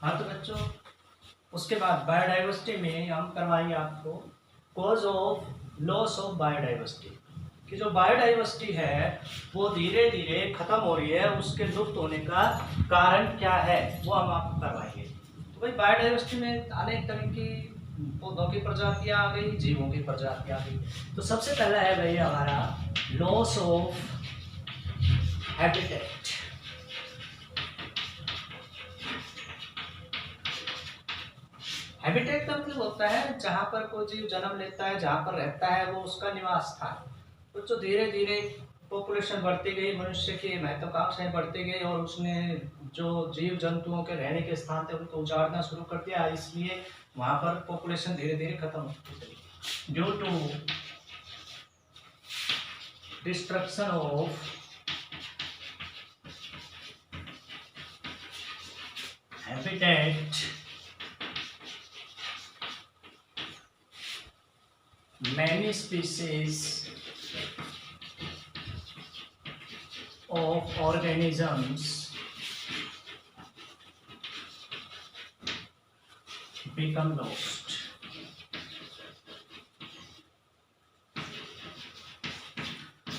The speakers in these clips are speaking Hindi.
हाँ तो बच्चों, उसके बाद बायोडाइवर्सिटी में हम करवाएंगे आपको cause of loss of biodiversity, कि जो बायोडाइवर्सिटी है वो धीरे धीरे खत्म हो रही है, उसके लुप्त होने का कारण क्या है वो हम आपको करवाएंगे। तो भाई बायोडाइवर्सिटी में अनेक तरह की पौधों की प्रजातियां आ गई, जीवों की प्रजातियां आ गई। तो सबसे पहला है भाई हमारा लॉस ऑफ हैबिटेट। हैबिटेट का मतलब होता है जहां पर कोई जीव जन्म लेता है, जहां पर रहता है, वो उसका निवास स्थान। तो जो धीरे धीरे पॉपुलेशन बढ़ती गई, मनुष्य की महत्वाकांक्षाएं बढ़ती गई और उसने जो जीव जंतुओं के रहने के स्थान थे उनको उजाड़ना शुरू कर दिया, इसलिए वहां पर पॉपुलेशन धीरे धीरे खत्म होती गई due to destruction of habitat. Many species of organisms become lost।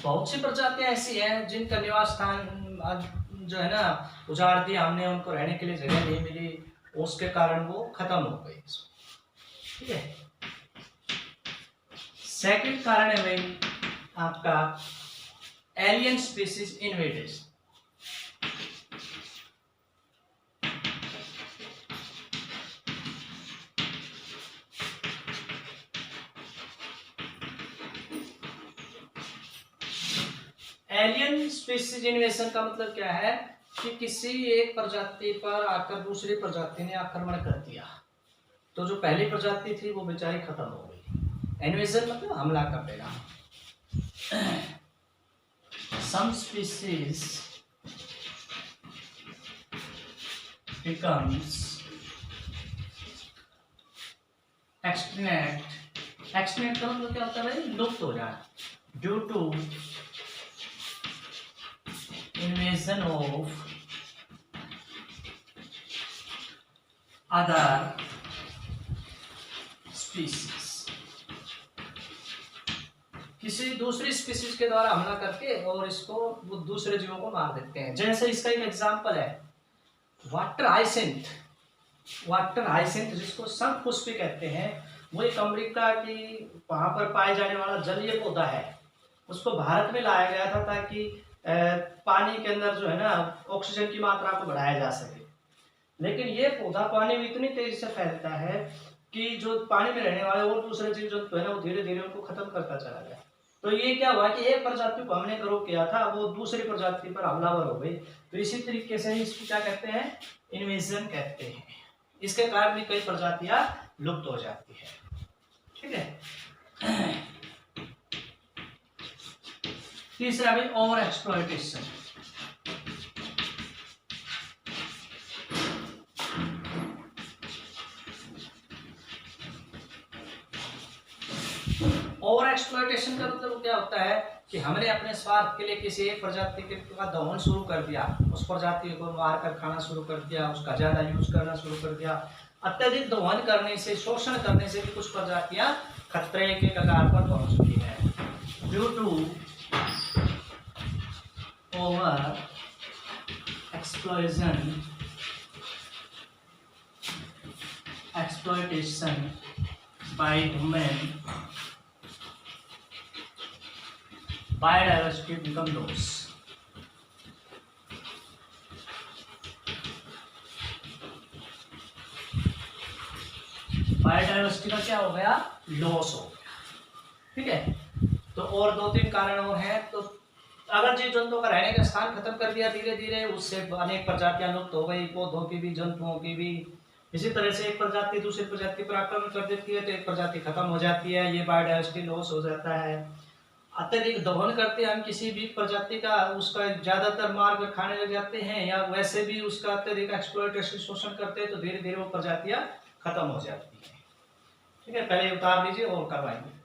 बहुत सी प्रजातियां ऐसी हैं जिनका निवास स्थान जो है ना उजाड़ दिया हमने, उनको रहने के लिए जगह नहीं मिली, उसके कारण वो खत्म हो गई। ठीक है। सेकंड कारण है भाई आपका alien species invaders. Alien species invasion का मतलब क्या है कि किसी एक प्रजाति पर आकर दूसरी प्रजाति ने आक्रमण कर दिया, तो जो पहली प्रजाति थी वो बेचारी खत्म हो गई। इन्वेजन मतलब हमला कर देना। Some species becomes extinct। Extinct का मतलब क्या होता है भाई? लुप्त हो जाना। Due to invasion of other species। किसी दूसरी स्पीसीज के द्वारा हमला करके और इसको वो दूसरे जीवों को मार देते हैं। जैसे इसका एक एग्जांपल है वाटर हाइसिंथ। वाटर हाइसिंथ जिसको शंखपुष्पी कहते हैं, वो एक अमेरिका की वहां पर पाए जाने वाला जलीय पौधा है। उसको भारत में लाया गया था ताकि पानी के अंदर जो है ना ऑक्सीजन की मात्रा को बढ़ाया जा सके। लेकिन ये पौधा पानी में इतनी तेजी से फैलता है कि जो पानी में रहने वाले और दूसरे जीव जंतु है ना वो धीरे धीरे उनको खत्म करता चला गया। तो ये क्या हुआ कि एक प्रजाति को हमने ग्रो किया था, वो दूसरी प्रजाति पर हमलावर हो गई। तो इसी तरीके से इसको क्या कहते हैं? इन्वेजन कहते हैं। इसके कारण भी कई प्रजातियां लुप्त हो जाती है। ठीक है। तीसरा भी ओवर एक्सप्लॉयटेशन। ओवर एक्सप्लॉयटेशन का मतलब क्या होता है कि हमने अपने स्वार्थ के लिए किसी एक प्रजाति का दमन शुरू कर दिया, उस प्रजाति को मार कर खाना शुरू कर दिया, उसका ज्यादा यूज करना शुरू कर दिया। अत्यधिक दोहन करने से, शोषण करने से भी कुछ प्रजातियां खतरे के कगार पर पहुंच चुकी है। Due to over exploitation by human, biodiversity become loss. Biodiversity का क्या हो गया? लॉस हो गया। ठीक है। तो और दो तीन कारण और हैं। तो अगर जीव जंतुओं का रहने का स्थान खत्म कर दिया धीरे धीरे, उससे अनेक प्रजातियां लुप्त हो गई, पौधों की भी जंतुओं की भी। इसी तरह से एक प्रजाति दूसरी प्रजाति पर आक्रमण कर देती है तो एक प्रजाति खत्म हो जाती है, ये बायोडाइवर्सिटी लॉस हो जाता है। अत्यधिक दोहन करते हैं हम किसी भी प्रजाति का, उसका ज्यादातर मार्ग खाने लग जाते हैं, या वैसे भी उसका अत्यधिक एक्सप्लॉयटेशन शोषण करते हैं, तो धीरे धीरे वो प्रजातियां खत्म हो जाती है। ठीक है। पहले उतार लीजिए और करवाएंगे।